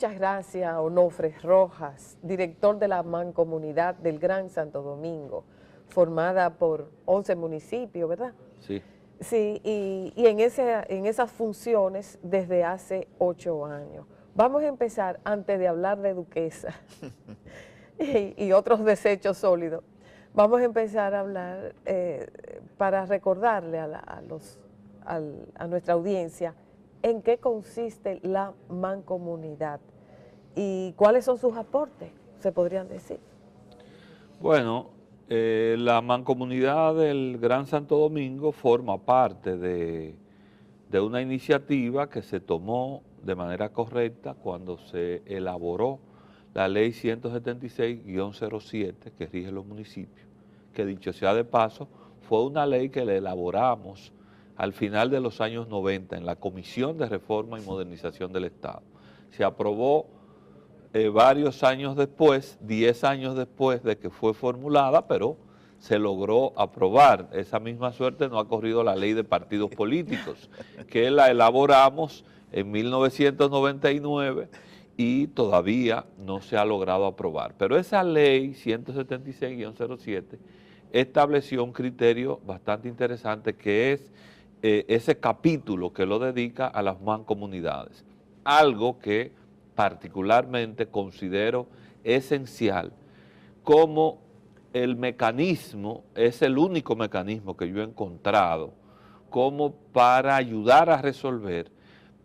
Muchas gracias, Onofre Rojas, director de la Mancomunidad del Gran Santo Domingo, formada por 11 municipios, ¿verdad? Sí. Sí, y en esas funciones desde hace 8 años. Vamos a empezar, antes de hablar de Duquesa y otros desechos sólidos, vamos a empezar a hablar para recordarle a nuestra audiencia en qué consiste la mancomunidad y cuáles son sus aportes, se podrían decir. Bueno, la Mancomunidad del Gran Santo Domingo forma parte de una iniciativa que se tomó de manera correcta cuando se elaboró la Ley 176-07 que rige los municipios, que dicho sea de paso, fue una ley que la elaboramos al final de los años 90 en la Comisión de Reforma y Modernización del Estado. Se aprobó varios años después, 10 años después de que fue formulada, pero se logró aprobar. Esa misma suerte no ha corrido la ley de partidos políticos, que la elaboramos en 1999 y todavía no se ha logrado aprobar. Pero esa ley 176-07 estableció un criterio bastante interesante que es ese capítulo que lo dedica a las mancomunidades. Algo que particularmente considero esencial como el mecanismo, es el único mecanismo que yo he encontrado como para ayudar a resolver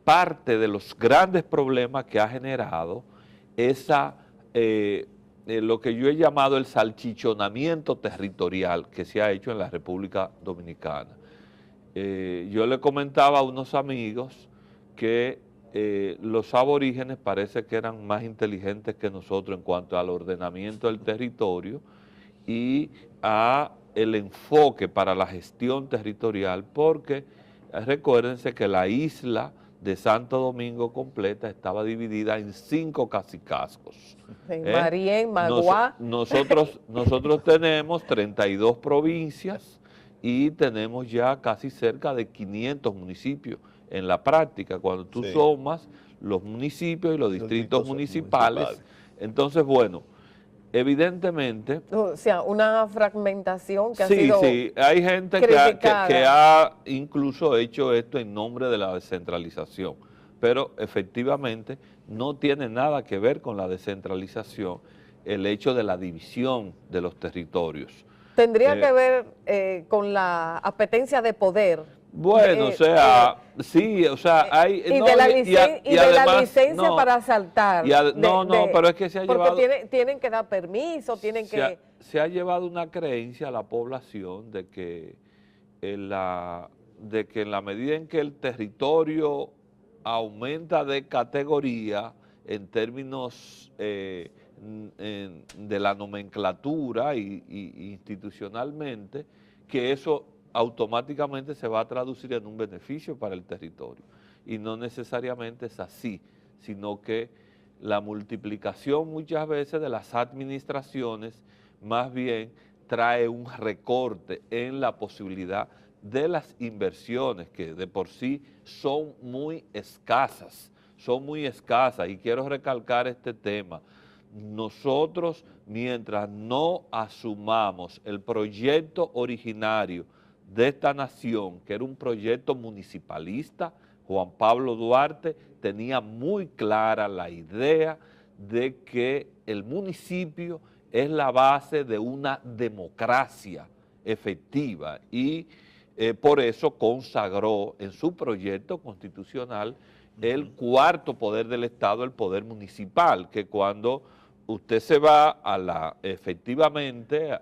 parte de los grandes problemas que ha generado lo que yo he llamado el salchichonamiento territorial que se ha hecho en la República Dominicana. Yo le comentaba a unos amigos que los aborígenes parece que eran más inteligentes que nosotros en cuanto al ordenamiento del territorio y a el enfoque para la gestión territorial, porque recuérdense que la isla de Santo Domingo completa estaba dividida en 5 cacicazgos. En Marién, Magua. Nosotros tenemos 32 provincias y tenemos ya casi cerca de 500 municipios en la práctica, cuando tú sumas los municipios y los distritos municipales. Entonces, bueno, evidentemente... O sea, una fragmentación que ha Sí, sido sí, hay gente que ha incluso hecho esto en nombre de la descentralización, pero efectivamente no tiene nada que ver con la descentralización el hecho de la división de los territorios. Tendría que ver con la apetencia de poder. Bueno, sí, o sea, hay... Y de la licencia para asaltar. Pero es que se ha llevado... Porque tienen que dar permiso, Se ha llevado una creencia a la población de que en la medida en que el territorio aumenta de categoría en términos de la nomenclatura y institucionalmente, que eso automáticamente se va a traducir en un beneficio para el territorio. Y no necesariamente es así, sino que la multiplicación muchas veces de las administraciones más bien trae un recorte en la posibilidad de las inversiones, que de por sí son muy escasas, y quiero recalcar este tema. Nosotros, mientras no asumamos el proyecto originario de esta nación, que era un proyecto municipalista, Juan Pablo Duarte tenía muy clara la idea de que el municipio es la base de una democracia efectiva y por eso consagró en su proyecto constitucional el cuarto poder del Estado, el poder municipal, que cuando usted se va efectivamente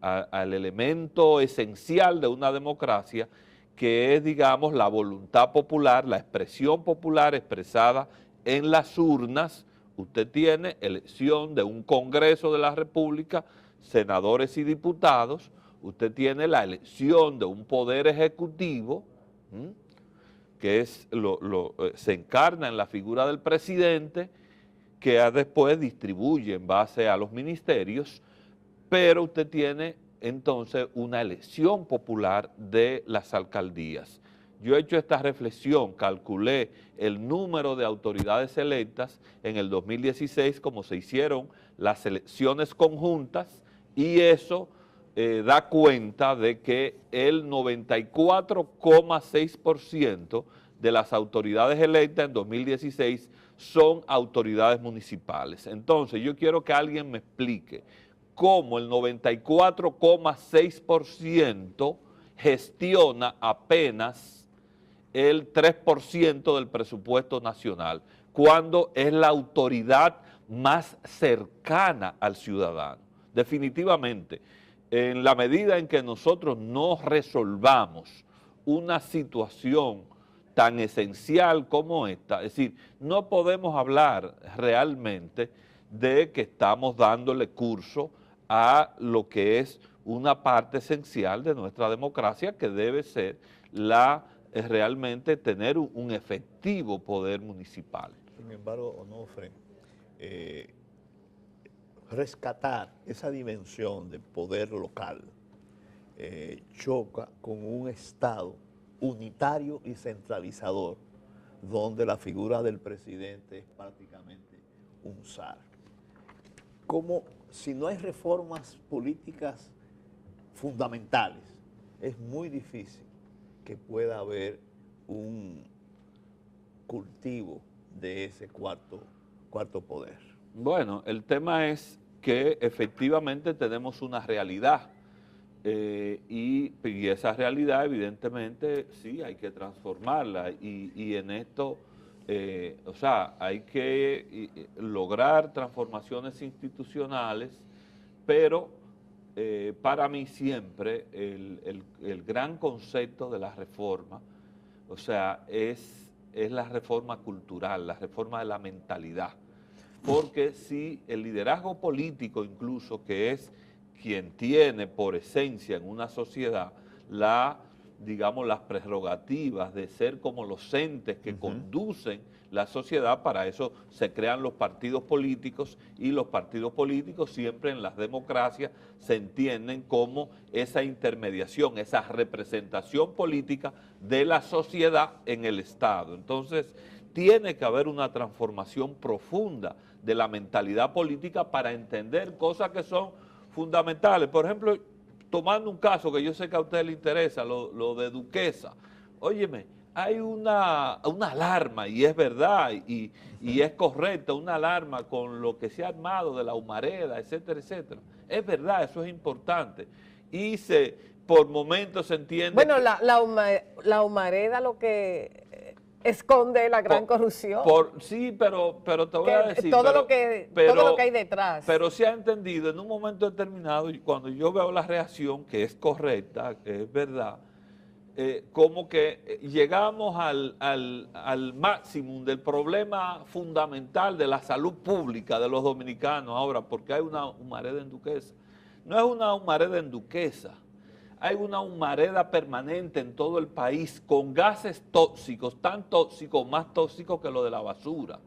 al elemento esencial de una democracia, que es, digamos, la voluntad popular, la expresión popular expresada en las urnas. Usted tiene elección de un Congreso de la República, senadores y diputados, usted tiene la elección de un poder ejecutivo, que se encarna en la figura del presidente, que después distribuye en base a los ministerios, pero usted tiene entonces una elección popular de las alcaldías. yo he hecho esta reflexión, calculé el número de autoridades electas en el 2016 como se hicieron las elecciones conjuntas y eso da cuenta de que el 94,6% de las autoridades electas en 2016 son autoridades municipales. Entonces, yo quiero que alguien me explique cómo el 94,6% gestiona apenas el 3% del presupuesto nacional, cuando es la autoridad más cercana al ciudadano. Definitivamente, en la medida en que nosotros no resolvamos una situación tan esencial como esta, es decir, no podemos hablar realmente de que estamos dándole curso a lo que es una parte esencial de nuestra democracia, que debe ser realmente tener un efectivo poder municipal. Sin embargo, Onofre, rescatar esa dimensión del poder local choca con un Estado unitario y centralizador, donde la figura del presidente es prácticamente un zar. Como si no hay reformas políticas fundamentales, es muy difícil que pueda haber un cultivo de ese cuarto poder. Bueno, el tema es que efectivamente tenemos una realidad y esa realidad evidentemente sí hay que transformarla y en esto, o sea, hay que lograr transformaciones institucionales, pero para mí siempre el gran concepto de la reforma, o sea, es la reforma cultural, la reforma de la mentalidad. Porque si el liderazgo político incluso, que es quien tiene por esencia en una sociedad digamos, las prerrogativas de ser como los entes que conducen la sociedad, para eso se crean los partidos políticos y los partidos políticos siempre en las democracias se entienden como esa intermediación, esa representación política de la sociedad en el Estado. Entonces, tiene que haber una transformación profunda de la mentalidad política para entender cosas que son fundamentales. Por ejemplo, tomando un caso que yo sé que a usted le interesa, lo de Duquesa. Óyeme, hay una alarma, y es verdad, y es correcta, una alarma con lo que se ha armado de la humareda, etcétera, etcétera. Es verdad, eso es importante. Y por momentos se entiende... Bueno, la humareda lo que esconde la gran corrupción. Sí, pero te voy a decir... Todo lo que hay detrás. Pero se ha entendido en un momento determinado, y cuando yo veo la reacción, que es correcta, que es verdad, como que llegamos al máximo del problema fundamental de la salud pública de los dominicanos ahora, porque hay una humareda en Duquesa. No es una humareda en Duquesa, hay una humareda permanente en todo el país con gases tóxicos, tan tóxicos, más tóxicos que lo de la basura,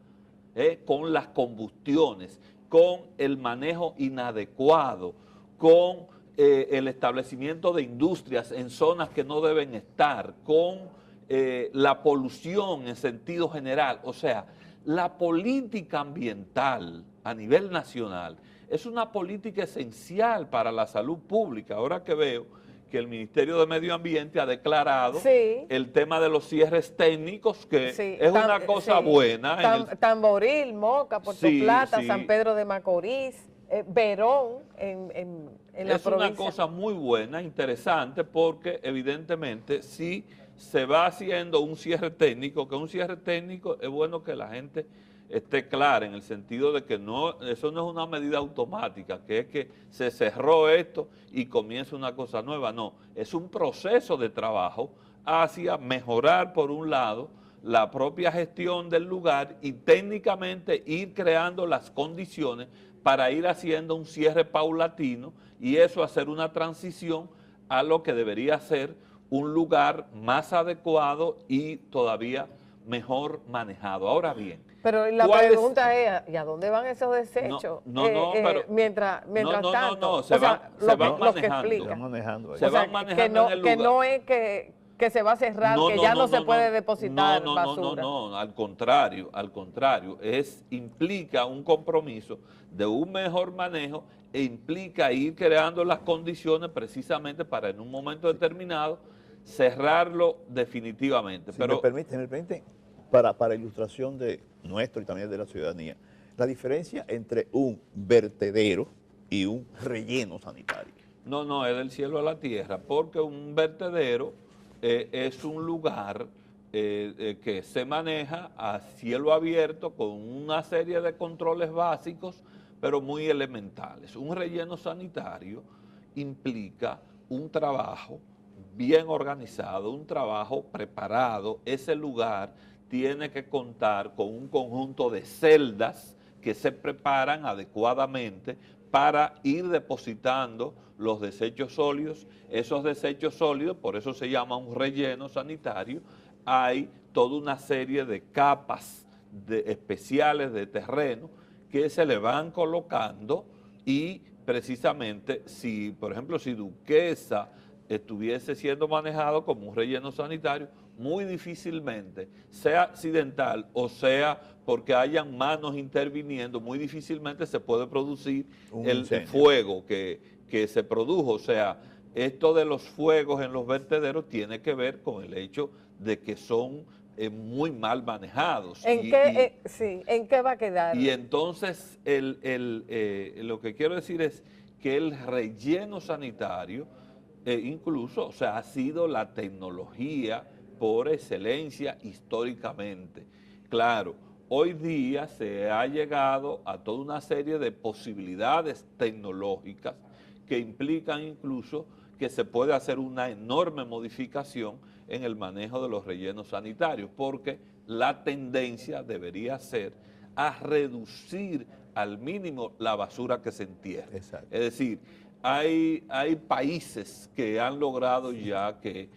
con las combustiones, con el manejo inadecuado, con el establecimiento de industrias en zonas que no deben estar, con la polución en sentido general. O sea, la política ambiental a nivel nacional es una política esencial para la salud pública. Ahora que veo que el Ministerio de Medio Ambiente ha declarado el tema de los cierres técnicos, que es una cosa buena. Tamboril, Moca, Puerto Plata, San Pedro de Macorís, Verón, en la provincia. Es una cosa muy buena, interesante, porque evidentemente si se va haciendo un cierre técnico, que un cierre técnico es bueno que la gente esté clara en el sentido de que eso no es una medida automática, que es que se cerró esto y comienza una cosa nueva. No, es un proceso de trabajo hacia mejorar, por un lado, la propia gestión del lugar y técnicamente ir creando las condiciones para ir haciendo un cierre paulatino y eso hacer una transición a lo que debería ser un lugar más adecuado y todavía mejor manejado. Ahora bien, pero la pregunta es, ¿y a dónde van esos desechos? Pero mientras tanto. Se van manejando. Se van manejando. Se van manejando en el lugar. Que no es que que se va a cerrar, que ya no se puede depositar basura. No, al contrario, implica un compromiso de un mejor manejo e implica ir creando las condiciones precisamente para en un momento determinado cerrarlo definitivamente. Si pero me permiten, para ilustración de nuestro y también de la ciudadanía, la diferencia entre un vertedero y un relleno sanitario. No, es del cielo a la tierra, porque un vertedero es un lugar que se maneja a cielo abierto con una serie de controles básicos, pero muy elementales. Un relleno sanitario implica un trabajo bien organizado, un trabajo preparado. Ese lugar tiene que contar con un conjunto de celdas que se preparan adecuadamente para ir depositando los desechos sólidos. Esos desechos sólidos, por eso se llama un relleno sanitario, hay toda una serie de capas especiales de terreno que se le van colocando y precisamente si, por ejemplo, si Duquesa estuviese siendo manejado como un relleno sanitario, muy difícilmente, sea accidental o sea porque hayan manos interviniendo, muy difícilmente se puede producir el fuego que se produjo. O sea, esto de los fuegos en los vertederos tiene que ver con el hecho de que son muy mal manejados. ¿En qué va a quedar? Y entonces lo que quiero decir es que el relleno sanitario incluso, o sea, ha sido la tecnología por excelencia históricamente. Claro, hoy día se ha llegado a toda una serie de posibilidades tecnológicas que implican incluso que se puede hacer una enorme modificación en el manejo de los rellenos sanitarios, porque la tendencia debería ser a reducir al mínimo la basura que se entierra. Exacto. Es decir, hay países que han logrado ya que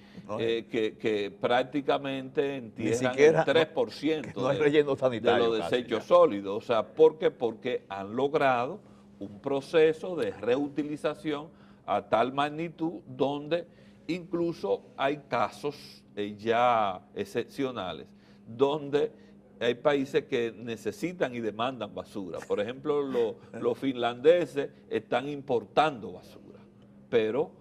prácticamente entierran el 3% de los desechos sólidos. O sea, ¿por qué? Porque han logrado un proceso de reutilización a tal magnitud donde incluso hay casos ya excepcionales, donde hay países que necesitan y demandan basura. Por ejemplo, los finlandeses están importando basura, pero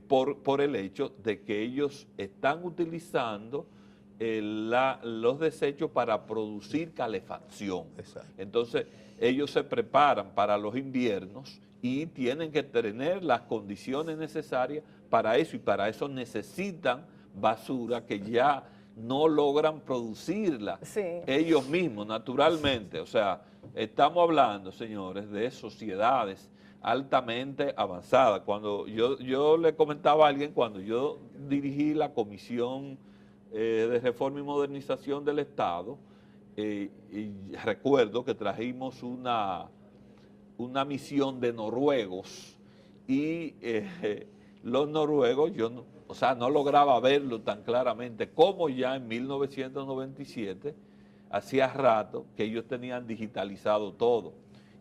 por el hecho de que ellos están utilizando los desechos para producir calefacción. Exacto. Entonces, ellos se preparan para los inviernos y tienen que tener las condiciones necesarias para eso, y para eso necesitan basura que ya no logran producirla ellos mismos, naturalmente. O sea, estamos hablando, señores, de sociedades altamente avanzadas. Cuando yo le comentaba a alguien, cuando yo dirigí la Comisión de Reforma y Modernización del Estado, y recuerdo que trajimos una misión de noruegos y los noruegos, no lograba verlo tan claramente como ya en 1997, hacía rato que ellos tenían digitalizado todo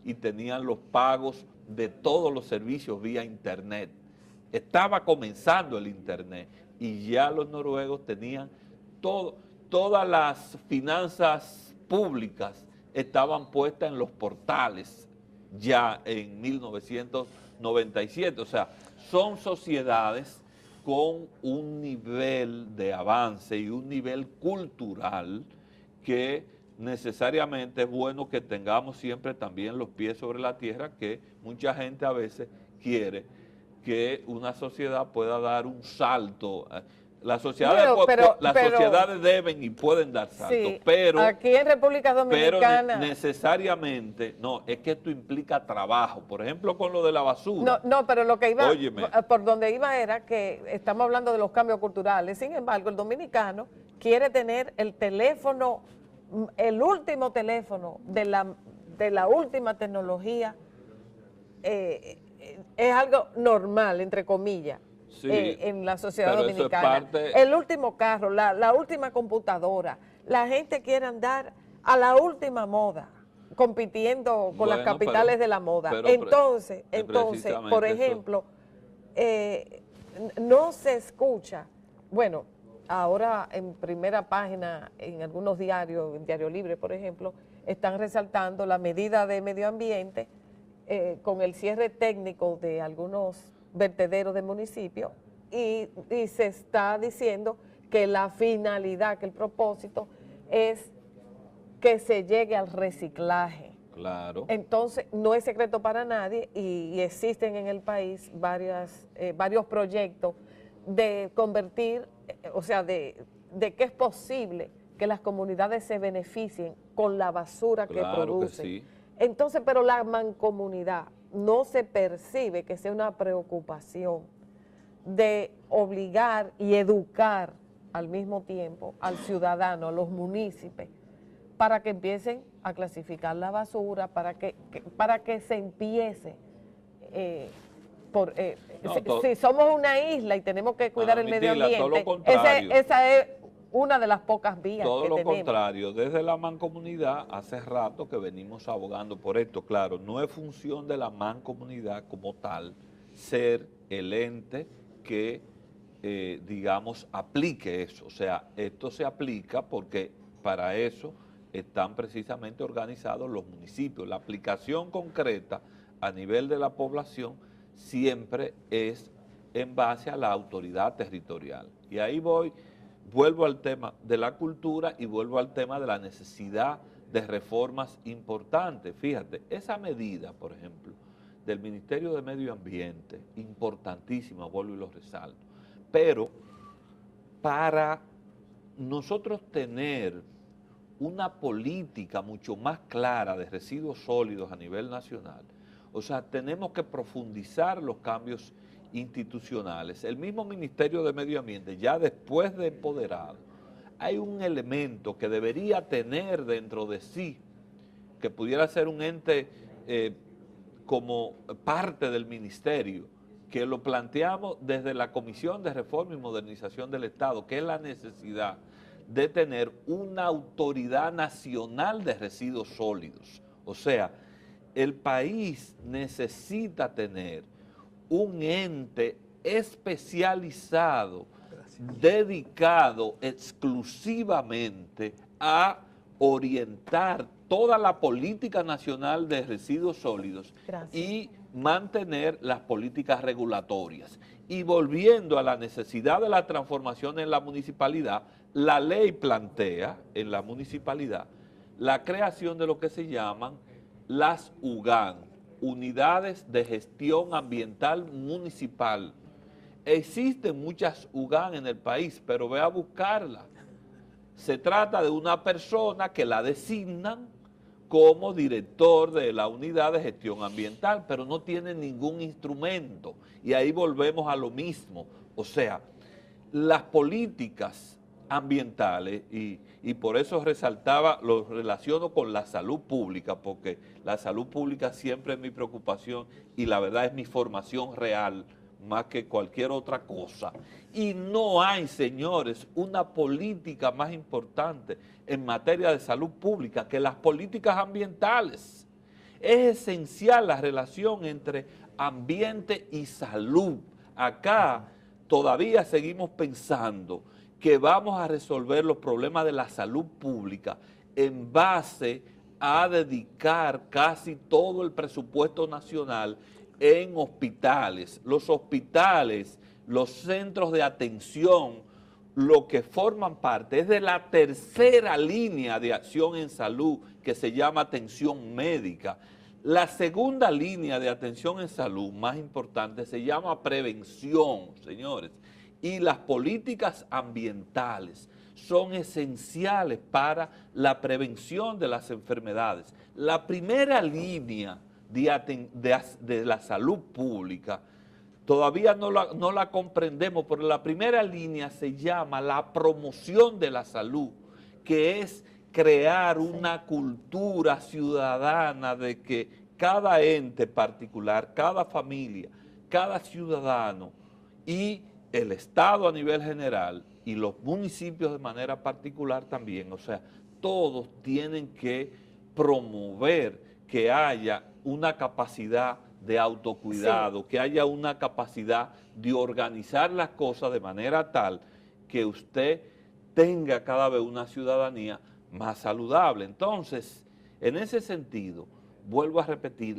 y tenían los pagos de todos los servicios vía internet. Estaba comenzando el internet y ya los noruegos tenían todas las finanzas públicas estaban puestas en los portales ya en 1997. O sea, son sociedades con un nivel de avance y un nivel cultural que necesariamente es bueno que tengamos siempre también los pies sobre la tierra, que mucha gente a veces quiere que una sociedad pueda dar un salto. Las sociedades, sociedades deben y pueden dar saltos, sí, pero aquí en República Dominicana... Pero necesariamente, no, es que esto implica trabajo. Por ejemplo, con lo de la basura. No, pero lo que iba, óyeme, por donde iba era que estamos hablando de los cambios culturales. Sin embargo, el dominicano quiere tener el teléfono, el último teléfono de la última tecnología. Es algo normal, entre comillas. Sí, en la sociedad dominicana. El último carro, la última computadora. La gente quiere andar a la última moda, compitiendo con las capitales de la moda. Entonces, por ejemplo, no se escucha. Bueno, ahora en primera página, en algunos diarios, en Diario Libre, por ejemplo, están resaltando la medida de medio ambiente con el cierre técnico de algunos vertederos del municipio y se está diciendo que la finalidad, que el propósito es que se llegue al reciclaje. Claro. Entonces, no es secreto para nadie y existen en el país varios proyectos de convertir, o sea, de que es posible que las comunidades se beneficien con la basura que producen. Que sí. Entonces, pero la mancomunidad no se percibe que sea una preocupación de obligar y educar al mismo tiempo al ciudadano, a los municipios, para que empiecen a clasificar la basura, para que se empiece, si somos una isla y tenemos que cuidar el medio ambiente, esa es una de las pocas vías todo que lo tenemos. contrario, desde la mancomunidad hace rato que venimos abogando por esto. Claro, no es función de la mancomunidad como tal ser el ente que, digamos, aplique eso. O sea, esto se aplica porque para eso están precisamente organizados los municipios. La aplicación concreta a nivel de la población siempre es en base a la autoridad territorial. Y ahí vuelvo al tema de la cultura y vuelvo al tema de la necesidad de reformas importantes. Fíjate, esa medida, por ejemplo, del Ministerio de Medio Ambiente, importantísima, vuelvo y lo resalto, pero para nosotros tener una política mucho más clara de residuos sólidos a nivel nacional, o sea, tenemos que profundizar los cambios institucionales. El mismo Ministerio de Medio Ambiente, ya después de empoderado, hay un elemento que debería tener dentro de sí, que pudiera ser un ente como parte del ministerio, que lo planteamos desde la Comisión de Reforma y Modernización del Estado, que es la necesidad de tener una autoridad nacional de residuos sólidos. O sea, el país necesita tener un ente especializado, dedicado exclusivamente a orientar toda la política nacional de residuos sólidos. Gracias. Y mantener las políticas regulatorias. Y volviendo a la necesidad de la transformación en la municipalidad, la ley plantea en la municipalidad la creación de lo que se llaman las UGAN, Unidades de Gestión Ambiental Municipal. Existen muchas UGAN en el país, pero ve a buscarla. Se trata de una persona que la designan como director de la unidad de gestión ambiental, pero no tiene ningún instrumento. Y ahí volvemos a lo mismo. O sea, las políticas ambientales, y por eso resaltaba, lo relaciono con la salud pública, porque la salud pública siempre es mi preocupación y la verdad es mi formación real, más que cualquier otra cosa. Y no hay, señores, una política más importante en materia de salud pública que las políticas ambientales. Es esencial la relación entre ambiente y salud. Acá todavía seguimos pensando que vamos a resolver los problemas de la salud pública en base a dedicar casi todo el presupuesto nacional en hospitales. Los hospitales, los centros de atención, lo que forman parte es de la tercera línea de acción en salud que se llama atención médica. La segunda línea de atención en salud más importante se llama prevención, señores, y las políticas ambientales son esenciales para la prevención de las enfermedades. La primera línea de la salud pública todavía no la comprendemos, pero la primera línea se llama la promoción de la salud, que es crear una cultura ciudadana de que cada ente particular, cada familia, cada ciudadano y el Estado a nivel general y los municipios de manera particular también, o sea, todos tienen que promover que haya una capacidad de autocuidado, que haya una capacidad de organizar las cosas de manera tal que usted tenga cada vez una ciudadanía más saludable. Entonces, en ese sentido, vuelvo a repetir,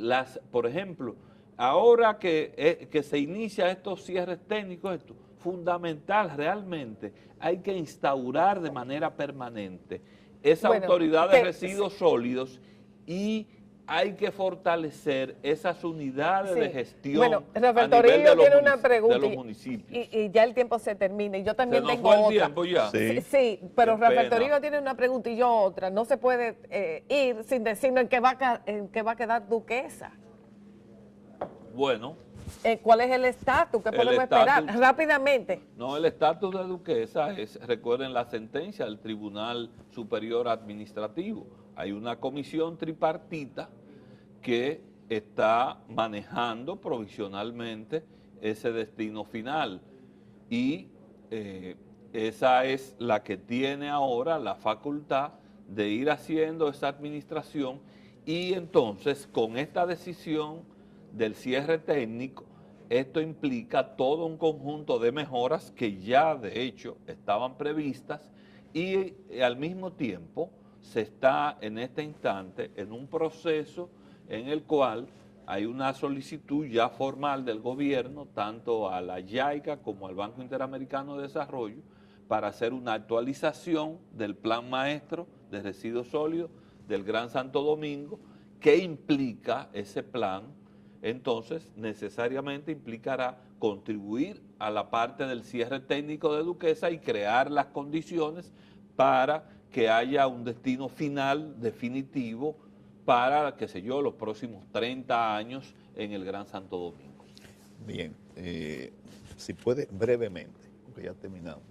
por ejemplo, ahora que se inicia estos cierres técnicos, esto, fundamental realmente, hay que instaurar de manera permanente esa autoridad de residuos sólidos y hay que fortalecer esas unidades de gestión Rafael a nivel de tiene una pregunta, de los municipios. Y ya el tiempo se termina y yo también tengo otra. El tiempo ya? Sí, pero Rafael pena. Toribio tiene una pregunta y yo otra. No se puede ir sin decirnos en qué va a quedar Duquesa. Bueno. ¿Cuál es el estatus? ¿Qué podemos esperar? Rápidamente. No, el estatus de Duquesa es, recuerden la sentencia del Tribunal Superior Administrativo. Hay una comisión tripartita que está manejando provisionalmente ese destino final y esa es la que tiene ahora la facultad de ir haciendo esa administración y entonces con esta decisión del cierre técnico, esto implica todo un conjunto de mejoras que ya de hecho estaban previstas y al mismo tiempo se está en este instante en un proceso en el cual hay una solicitud ya formal del gobierno, tanto a la JICA como al Banco Interamericano de Desarrollo, para hacer una actualización del plan maestro de residuos sólidos del Gran Santo Domingo, que implica ese plan. Entonces, necesariamente implicará contribuir a la parte del cierre técnico de Duquesa y crear las condiciones para que haya un destino final definitivo para, qué sé yo, los próximos 30 años en el Gran Santo Domingo. Bien, si puede brevemente, porque ya terminamos.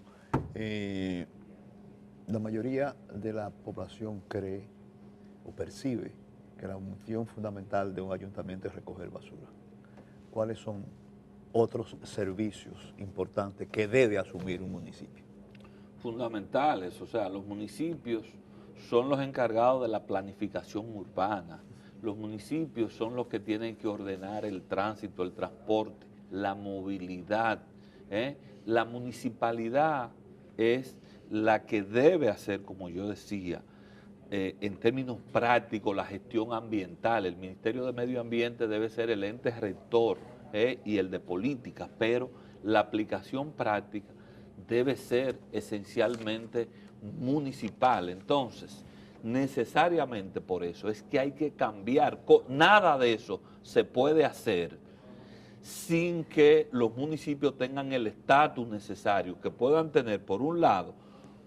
La mayoría de la población cree o percibe que la función fundamental de un ayuntamiento es recoger basura. ¿Cuáles son otros servicios importantes que debe asumir un municipio? Fundamentales, o sea, los municipios son los encargados de la planificación urbana. Los municipios son los que tienen que ordenar el tránsito, el transporte, la movilidad. La municipalidad es la que debe hacer, como yo decía, en términos prácticos, la gestión ambiental. El Ministerio de Medio Ambiente debe ser el ente rector y el de política, pero la aplicación práctica debe ser esencialmente municipal. Entonces, necesariamente por eso es que hay que cambiar. Nada de eso se puede hacer sin que los municipios tengan el estatus necesario, que puedan tener, por un lado,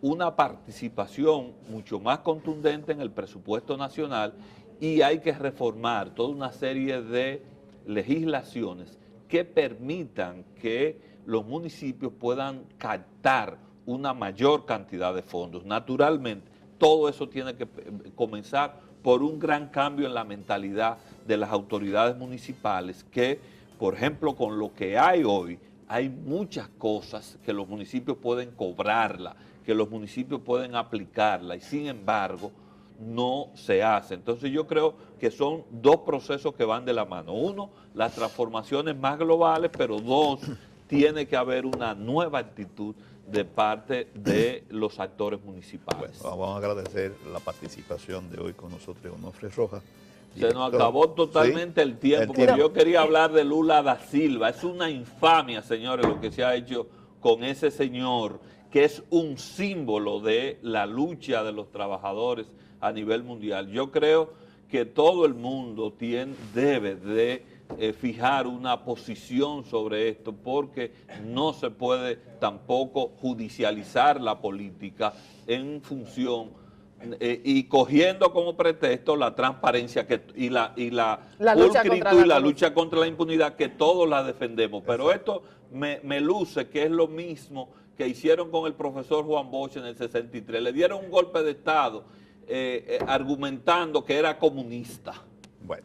una participación mucho más contundente en el presupuesto nacional y hay que reformar toda una serie de legislaciones que permitan que los municipios puedan captar una mayor cantidad de fondos. Naturalmente, todo eso tiene que comenzar por un gran cambio en la mentalidad de las autoridades municipales que, por ejemplo, con lo que hay hoy, hay muchas cosas que los municipios pueden cobrarla, que los municipios pueden aplicarla y sin embargo no se hace. Entonces yo creo que son dos procesos que van de la mano. Uno, las transformaciones más globales, pero dos, tiene que haber una nueva actitud de parte de los actores municipales. Bueno, vamos a agradecer la participación de hoy con nosotros, Onofre Rojas. Se nos acabó totalmente el tiempo, porque yo quería hablar de Lula da Silva. Es una infamia, señores, lo que se ha hecho con ese señor, que es un símbolo de la lucha de los trabajadores a nivel mundial. Yo creo que todo el mundo debe de fijar una posición sobre esto, porque no se puede tampoco judicializar la política en función y cogiendo como pretexto la transparencia y la pulcritud y la lucha contra la impunidad, que todos la defendemos. Pero esto me luce que es lo mismo que hicieron con el profesor Juan Bosch en el 63. Le dieron un golpe de Estado argumentando que era comunista. Bueno,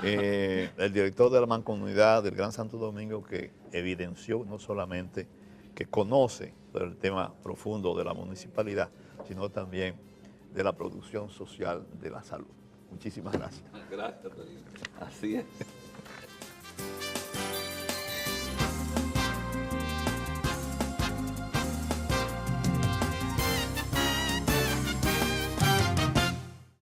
el director de la Mancomunidad del Gran Santo Domingo, que evidenció no solamente que conoce el tema profundo de la municipalidad, sino también de la producción social de la salud. Muchísimas gracias. Gracias, así es.